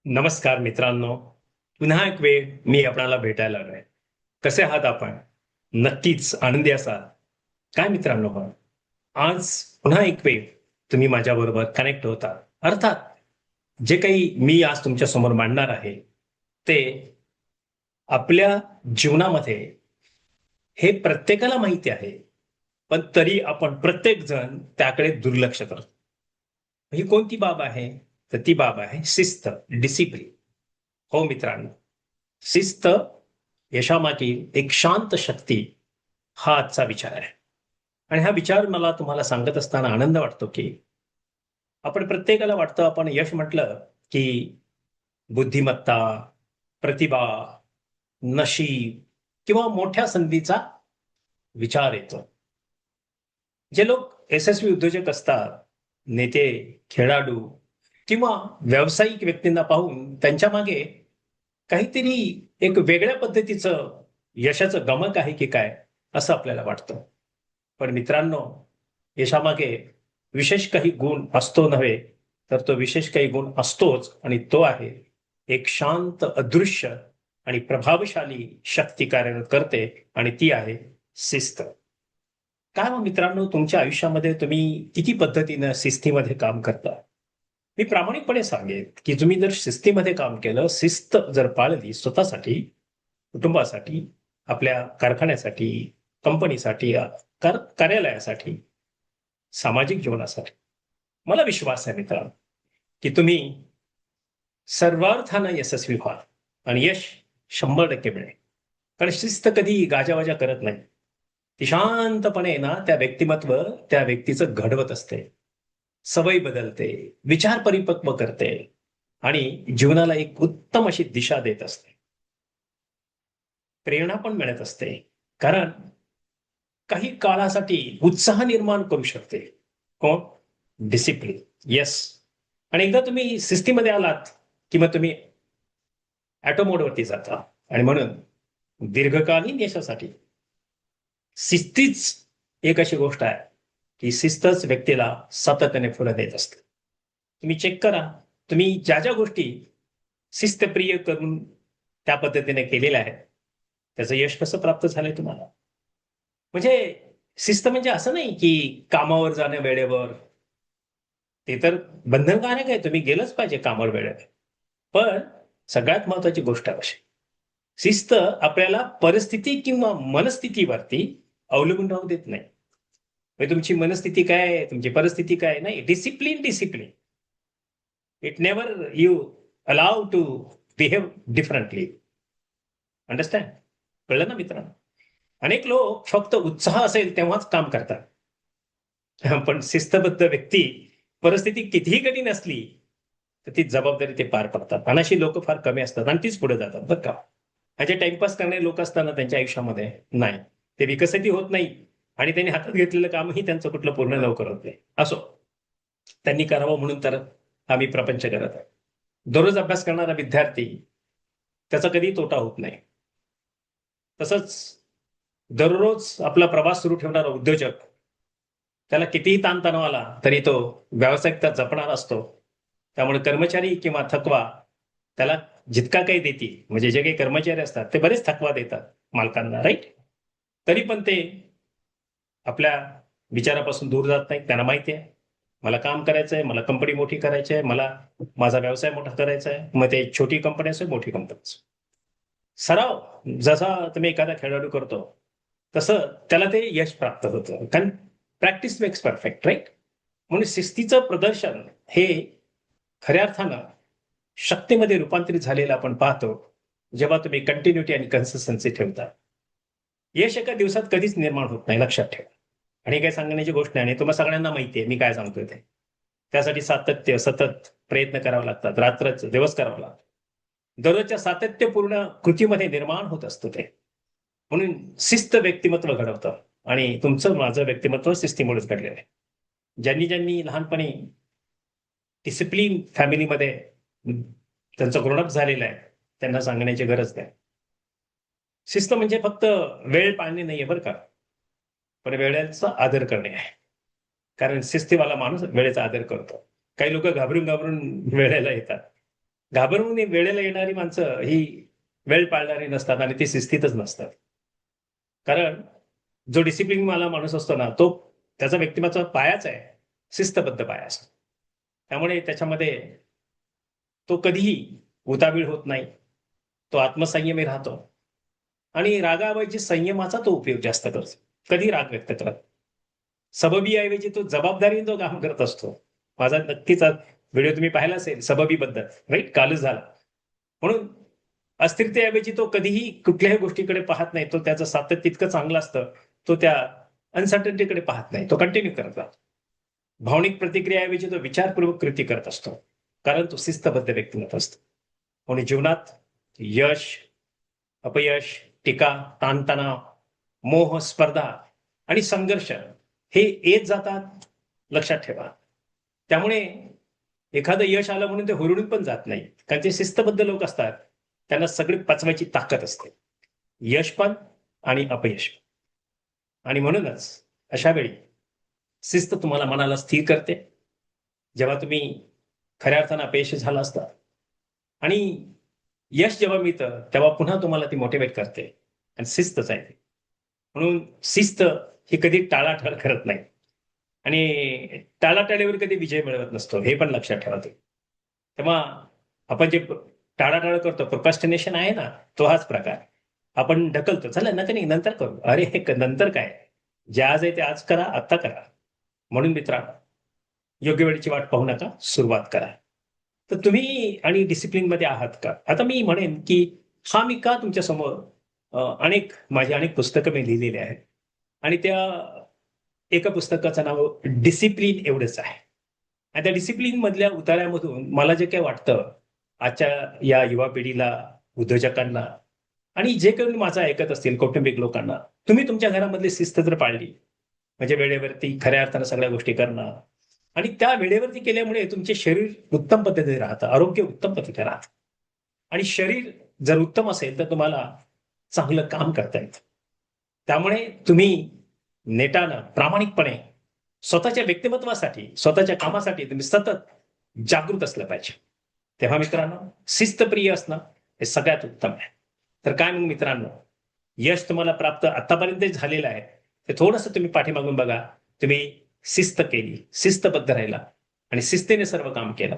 नमस्कार मित्रांनो. पुन्हा एक वेळ मी आपणाला भेटायला आलोय. कसे आहात आपण? नक्कीच आनंदी असाल. काय मित्रांनो मग आज पुन्हा एक वेळ तुम्ही माझ्याबरोबर कनेक्ट होता. अर्थात जे काही मी आज तुमच्या समोर मांडणार आहे ते आपल्या जीवनामध्ये हे प्रत्येकाला माहिती आहे, पण तरी आपण प्रत्येक जण त्याकडे दुर्लक्ष करतो. ही कोणती बाब आहे? तर ती बाब आहे शिस्त, डिसिप्लिन. हो मित्रांनो, शिस्त यशामागील एक शांत शक्ती हा आजचा विचार आहे. आणि हा विचार मला तुम्हाला सांगत असताना आनंद वाटतो, की आपण प्रत्येकाला वाटतं आपण यश म्हटलं, की बुद्धिमत्ता, प्रतिभा, नशीब किंवा मोठ्या संधीचा विचार येतो. जे लोक यशस्वी उद्योजक असतात, नेते, खेळाडू किंवा व्यावसायिक व्यक्तींना पाहून त्यांच्या मागे काहीतरी एक वेगळ्या पद्धतीचं यशाचं गमक आहे की काय, असं आपल्याला वाटतं. पण मित्रांनो, यशामागे विशेष काही गुण असतो नव्हे, तर तो विशेष काही गुण असतोच आणि तो आहे एक शांत, अदृश्य आणि प्रभावशाली शक्ती कार्यरत करते आणि ती आहे शिस्त. काय मग मित्रांनो, तुमच्या आयुष्यामध्ये तुम्ही किती पद्धतीनं शिस्तीमध्ये काम करता? मी प्रामाणिकपणे सांगेन, की तुम्ही जर शिस्तीमध्ये काम केलं, शिस्त जर पाळली स्वतःसाठी, कुटुंबासाठी, आपल्या कारखान्यासाठी, कंपनीसाठी, कार्यालयासाठी, सामाजिक जीवनासाठी, मला विश्वास आहे मित्रांनो, की तुम्ही सर्वार्थानं यशस्वी व्हाल आणि यश 100% मिळेल. कारण शिस्त कधी गाजावाजा करत नाही. ती शांतपणे ना त्या व्यक्तिमत्व त्या व्यक्तीचं घडवत असते. सवय बदलते, विचार परिपक्व करते आणि जीवनाला एक उत्तम अशी दिशा देत असते. प्रेरणा पण मिळत असते. कारण काही काळासाठी उत्साह निर्माण करू शकते. कोण? डिसिप्लिन. येस. आणि एकदा तुम्ही शिस्तीमध्ये आलात, की मग तुम्ही ऑटो मोडवरती जाता आणि म्हणून दीर्घकालीन यशासाठी शिस्तीच एक अशी गोष्ट आहे, की शिस्तच व्यक्तीला सातत्याने पुढे नेत असते. तुम्ही चेक करा, तुम्ही ज्या ज्या गोष्टी शिस्तप्रिय करून त्या पद्धतीने केलेल्या आहेत, त्याचं यश कसं प्राप्त झालंय तुम्हाला? म्हणजे शिस्त म्हणजे असं नाही, की कामावर जाणं वेळेवर, ते तर बंधनकारक आहे. तुम्ही गेलंच पाहिजे कामावर वेळेवर. पण सगळ्यात महत्वाची गोष्ट अशी, शिस्त आपल्याला परिस्थिती किंवा मनस्थितीवरती अवलंबून राहू देत नाही. म्हणजे तुमची मनस्थिती काय आहे, तुमची परिस्थिती काय आहे, नाही, discipline, discipline. It never you allow to behave differently. Understand? कळलं ना मित्रांनो? अनेक लोक फक्त उत्साह असेल तेव्हाच काम करतात. पण शिस्तबद्ध व्यक्ती परिस्थिती कितीही कठीण असली, तर ती जबाबदारी ते पार पडतात. आणि अशी लोक फार कमी असतात आणि तीच पुढे जातात बरं का. आणि जे टाइमपास करणारे लोक असताना त्यांच्या आयुष्यामध्ये नाही. ते विकसितही होत नाही आणि त्यांनी हातात घेतलेलं कामही त्यांचं कुठलं पूर्ण लवकर होत नाही. असो, त्यांनी करावं म्हणून तर आम्ही प्रपंच करत आहे. दररोज अभ्यास करणारा विद्यार्थी, त्याचा कधीही तोटा होत नाही. तसंच दररोज आपला प्रवास सुरू ठेवणारा उद्योजक, त्याला कितीही ताणतणाव आला तरी तो व्यावसायिकता जपणार असतो. त्यामुळे कर्मचारी किंवा थकवा त्याला जितका काही देतील, म्हणजे जे काही कर्मचारी असतात ते बरेच थकवा देतात मालकांना, राईट? तरी पण ते आपल्या विचारापासून दूर जात नाही. त्यांना माहिती आहे, मला काम करायचं आहे, मला कंपनी मोठी करायची आहे, मला माझा व्यवसाय मोठा करायचा आहे. मग ते छोटी कंपनी असेल, मोठी कंपनी असेल. सराव जसा तुम्ही एखादा खेळाडू करतो, तसं त्याला ते यश प्राप्त होतं. कारण प्रॅक्टिस मेक्स परफेक्ट, राईट? म्हणून शिस्तीचं प्रदर्शन हे खऱ्या अर्थानं शक्तीमध्ये रूपांतरित झालेलं आपण पाहतो, जेव्हा तुम्ही कंटिन्युटी आणि कन्सिस्टन्सी ठेवता. यश एका दिवसात कधीच निर्माण होत नाही, लक्षात ठेवा. आणि काही सांगण्याची गोष्ट नाही आणि तुम्हाला सगळ्यांना माहिती आहे मी काय सांगतोय ते. त्यासाठी सातत्य, सतत प्रयत्न करावे लागतात. रात्रच दिवस करावा लागतो. दररोजच्या सातत्यपूर्ण कृतीमध्ये निर्माण होत असतं ते. म्हणून शिस्त व्यक्तिमत्व घडवतं आणि तुमचं माझं व्यक्तिमत्व शिस्तीमुळेच घडलेलं आहे. ज्यांनी ज्यांनी लहानपणी डिसिप्लिन फॅमिलीमध्ये त्यांचं ग्रोनअप झालेलं आहे, त्यांना सांगण्याची गरज नाही. शिस्त म्हणजे फक्त वेळ पाळणे नाहीये बरं का, पण वेळेचा आदर करणे आहे. कारण शिस्तीवाला माणूस वेळेचा आदर करतो. काही लोक घाबरून घाबरून वेळेला येतात. घाबरून वेळेला येणारी माणसं ही वेळ पाळणारी नसतात आणि ती शिस्तीतच नसतात. कारण जो डिसिप्लिन वाला माणूस असतो ना, तो त्याचा व्यक्तिमत्व पायाच आहे, शिस्तबद्ध पाया असतो. त्यामुळे त्याच्यामध्ये तो कधीही उतावीळ होत नाही. तो आत्मसंयमी राहतो आणि रागाऐवजी संयमाचा तो उपयोग जास्त करतो. कधी राग व्यक्त करत. सबबीऐवजी तो जबाबदारीने तो काम करत असतो. माझा नक्कीच व्हिडिओ तुम्ही पाहिला असेल सबबीबद्दल, राईट? कालच झाला. म्हणून अस्थिरतेऐवजी तो कधीही कुठल्याही गोष्टीकडे पाहत नाही. तो त्याचं सातत्य इतकं चांगलं असतं, तो त्या अनसर्टनिटीकडे पाहत नाही. तो कंटिन्यू करत राहतो. भावनिक प्रतिक्रियाऐवजी तो विचारपूर्वक कृती करत असतो. कारण तो शिस्तबद्ध व्यक्तिमत्व असतो. म्हणून जीवनात यश, अपयश, टीका, ताणतणाव, मोह, स्पर्धा आणि संघर्ष हे येत जातात, लक्षात ठेवा. त्यामुळे एखादं यश आलं म्हणून ते हुरळून पण जात नाही. कारण ते शिस्तबद्ध लोक असतात. त्यांना सगळी पचवायची ताकद असते. यश पण आणि अपयश पण. आणि म्हणूनच अशा वेळी शिस्त तुम्हाला मनाला स्थिर करते. जेव्हा तुम्ही खऱ्या अर्थानं अपयशी झाला असता आणि यश जेव्हा मिळतं, तेव्हा पुन्हा तुम्हाला ती मोटिवेट करते आणि शिस्तच आहे ती. म्हणून शिस्त ही कधी टाळाटाळ करत नाही आणि टाळाटाळीवर कधी विजय मिळवत नसतो, हे पण लक्षात ठेवा तुम्ही. तेव्हा आपण जे टाळाटाळ करतो, प्रोक्रॅस्टिनेशन आहे ना, तो हाच प्रकार. आपण ढकलतो, चला नका नाही नंतर करू. अरे हे नंतर काय? जे आज आहे ते आज करा, आत्ता करा. म्हणून मित्रांनो, योग्य वेळेची वाट पाहू नका, सुरुवात करा. तर तुम्ही आणि डिसिप्लिनमध्ये आहात का? आता मी म्हणेन, की हा मी का तुमच्यासमोर माझी अनेक पुस्तकं मी लिहिलेली आहेत आणि त्या एका पुस्तकाचं नाव डिसिप्लिन एवढंच आहे. आणि त्या डिसिप्लिन मधल्या उतार्यामधून मला जे काही वाटतं, आजच्या या युवा पिढीला, उद्योजकांना आणि जे काही माझं ऐकत असतील कौटुंबिक लोकांना, तुम्ही तुमच्या घरामधली शिस्त जर पाळली, म्हणजे वेळेवरती खऱ्या अर्थानं सगळ्या गोष्टी करणं आणि त्या वेळेवरती केल्यामुळे तुमचे शरीर उत्तम पद्धतीने राहतं, आरोग्य उत्तम पद्धतीने राहतं. आणि शरीर जर उत्तम असेल तर तुम्हाला चांगलं काम करता येतं. त्यामुळे तुम्ही नेटानं, प्रामाणिकपणे स्वतःच्या व्यक्तिमत्वासाठी, स्वतःच्या कामासाठी तुम्ही सतत जागृत असलं पाहिजे. तेव्हा मित्रांनो, शिस्तप्रिय असणं हे सगळ्यात उत्तम आहे. तर काय मग मित्रांनो, यश तुम्हाला प्राप्त आतापर्यंत झालेलं आहे. ते थोडंसं तुम्ही पाठीमागून बघा. तुम्ही शिस्त केली, शिस्तबद्ध राहिला आणि शिस्तीने सर्व काम केलं,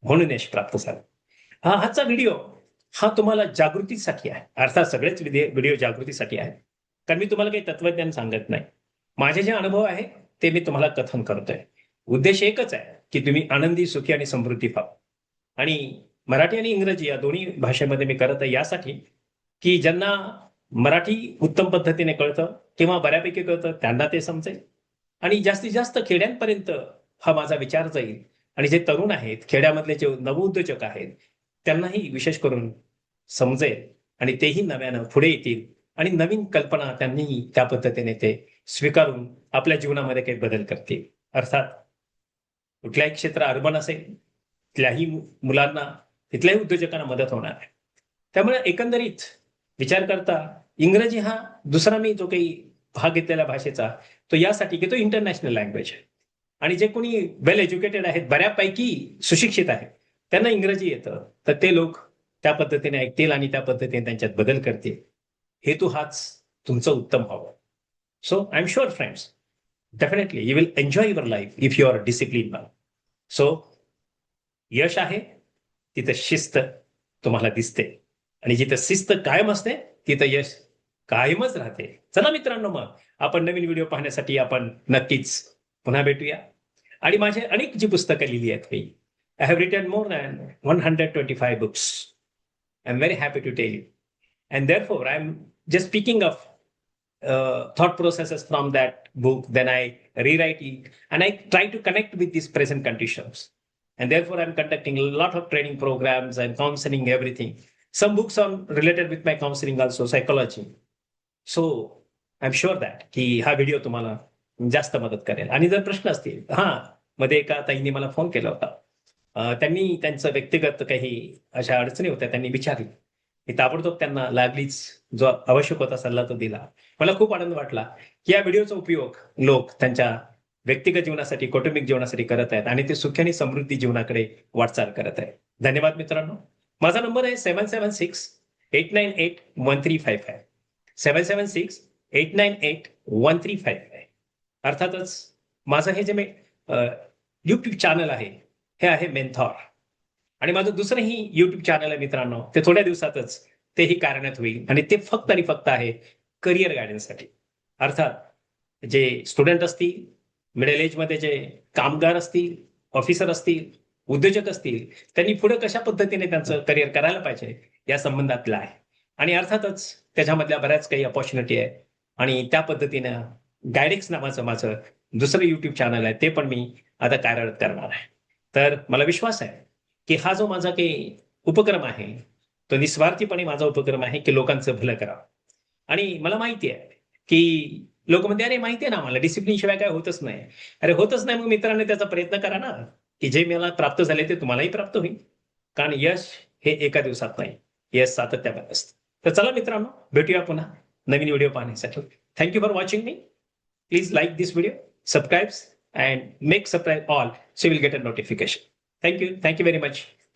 म्हणून यश प्राप्त झालं. आजचा व्हिडिओ हा तुम्हाला जागृतीसाठी आहे. अर्थात सगळेच व्हिडिओ जागृतीसाठी आहे. कारण मी तुम्हाला काही तत्वज्ञान सांगत नाही. माझे जे अनुभव आहे ते मी तुम्हाला कथन करतोय. उद्देश एकच आहे, की तुम्ही आनंदी, सुखी आणि समृद्धी व्हावं. आणि मराठी आणि इंग्रजी या दोन्ही भाषेमध्ये मी करत आहे यासाठी, की ज्यांना मराठी उत्तम पद्धतीने कळतं किंवा बऱ्यापैकी कळतं त्यांना ते समजेल आणि जास्तीत जास्त खेड्यांपर्यंत हा माझा विचार जाईल आणि जे तरुण आहेत, खेड्यामधले जे नवउद्योजक आहेत, त्यांनाही विशेष करून समजेल आणि तेही नव्यानं पुढे येतील आणि नवीन कल्पना त्यांनी त्या पद्धतीने ते स्वीकारून आपल्या जीवनामध्ये काही बदल करतील. अर्थात कुठल्याही क्षेत्र अर्बन असेल, तिथल्याही मुलांना, तिथल्याही उद्योजकांना मदत होणार आहे. त्यामुळे एकंदरीत विचार करता इंग्रजी हा दुसरा मी जो काही भाग घेतलेला भाषेचा, तो यासाठी की तो इंटरनॅशनल लँग्वेज आहे. आणि जे कोणी वेल एज्युकेटेड आहेत, बऱ्यापैकी सुशिक्षित आहेत, त्यांना इंग्रजी येतं, तर ते लोक त्या पद्धतीने ऐकतील आणि त्या पद्धतीने त्यांच्यात बदल करतील. हेतू हाच, तुमचं उत्तम व्हावं. So I am sure friends, definitely you will enjoy your life if you are discipline now. So यश आहे, तिथं शिस्त तुम्हाला दिसते आणि जिथं शिस्त कायम असते, तिथं यश कायमच राहते. चला मित्रांनो, मग आपण नवीन व्हिडिओ पाहण्यासाठी आपण नक्कीच पुन्हा भेटूया. आणि माझे अनेक जी पुस्तकं लिहिली आहेत मी, I have written more than 125 books. I am very happy to tell you. And therefore, I'm just picking up thought processes from that book, then I rewrite it, and I try to connect with these present conditions. And therefore, I'm conducting a lot of training programs and counseling, everything. Some books are related with my counseling also, psychology. So, I'm sure that की हा video तुम्हाला जास्त मदत करेल. आणि जर प्रश्न असतील, मध्ये एका ताईंनी मला फोन केला होता. त्यांनी त्यांचं व्यक्तिगत काही अशा अडचणी होत्या, त्यांनी विचारली. मी ताबडतोब त्यांना लागलीच जो आवश्यक होता सल्ला तो दिला. मला खूप आनंद वाटला की या व्हिडिओचा उपयोग लोक त्यांच्या व्यक्तिगत जीवनासाठी, कौटुंबिक जीवनासाठी करत आहेत आणि ते सुखी आणि समृद्धी जीवनाकडे वाटचाल करत आहेत. धन्यवाद मित्रांनो. माझा नंबर आहे 776-898-1355. 776-898-1355. अर्थातच माझं हे जे युट्यूब चॅनल आहे हे आहे मेंथॉर. आणि माझं दुसरंही युट्यूब चॅनल आहे मित्रांनो, ते थोड्या दिवसातच तेही कार्यान्वित होईल आणि ते फक्त आणि फक्त आहे करिअर गायडन्ससाठी. अर्थात जे स्टुडंट असतील, मिडल एजमध्ये जे कामगार असतील, ऑफिसर असतील, उद्योजक असतील, त्यांनी पुढे कशा पद्धतीने त्यांचं करिअर करायला पाहिजे या संबंधातलं आहे. आणि अर्थातच त्याच्यामधल्या बऱ्याच काही अपॉर्च्युनिटी आहे आणि त्या पद्धतीनं गायडेक्स नावाचं माझं दुसरं युट्यूब चॅनल आहे, ते पण मी आता कार्यरत करणार आहे. तर मला विश्वास आहे की हा जो माझा काही उपक्रम आहे तो निस्वार्थीपणे माझा उपक्रम आहे की लोकांचं भलं करावं. आणि मला माहिती आहे की लोक म्हणते अरे माहिती आहे ना मला डिसिप्लिन शिवाय काय होतच नाही. अरे होतच नाही, मग मित्रांनी त्याचा प्रयत्न करा ना, की जे मला प्राप्त झाले ते तुम्हालाही प्राप्त होईल. कारण यश हे एका दिवसात नाही, यश सातत्यामध्ये असतं. तर चला मित्रांनो, भेटूया पुन्हा नवीन व्हिडिओ पाहण्यासाठी. Thank you for watching me. Please like this video, subscribe and make subscribe all so you will get a notification. Thank you. Thank you very much.